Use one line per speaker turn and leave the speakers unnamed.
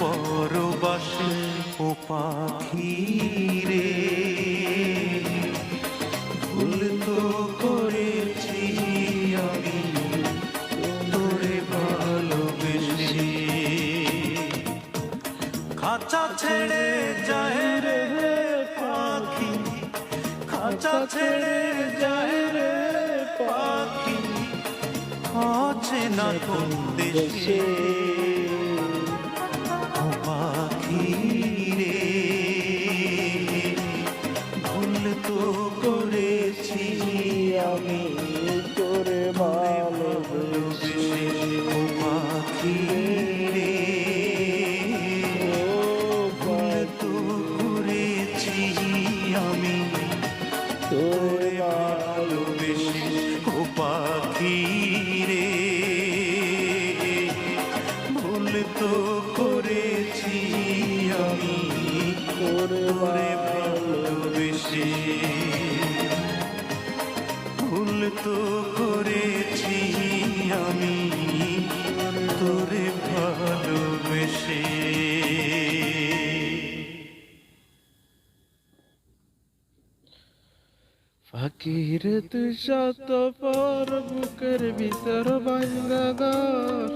পরবাসে ও পাখি রে, ভুল তো করেছি আমি তোরে ভালোবেসে। খাঁচা ছেড়ে যায় রে পাখি, খাঁচা ছেড়ে যায় রে পাখি, আছে না কোন দেশে। ও পাখি রে, ভুল তো করেছি আমি তোরে ভালোবেসে। ও পাখি রে, ভুল তো করেছি আমি তোরে ভালোবেসে। ও পাখি রে, ভুল তো করেছি আমি তোরে ভালোবেসে। ভুল তো করেছি আমি তোরে ভালোবেসে।
ফকির তুই শত পর বুকের ভিতর ভাঙ্গা ঘর,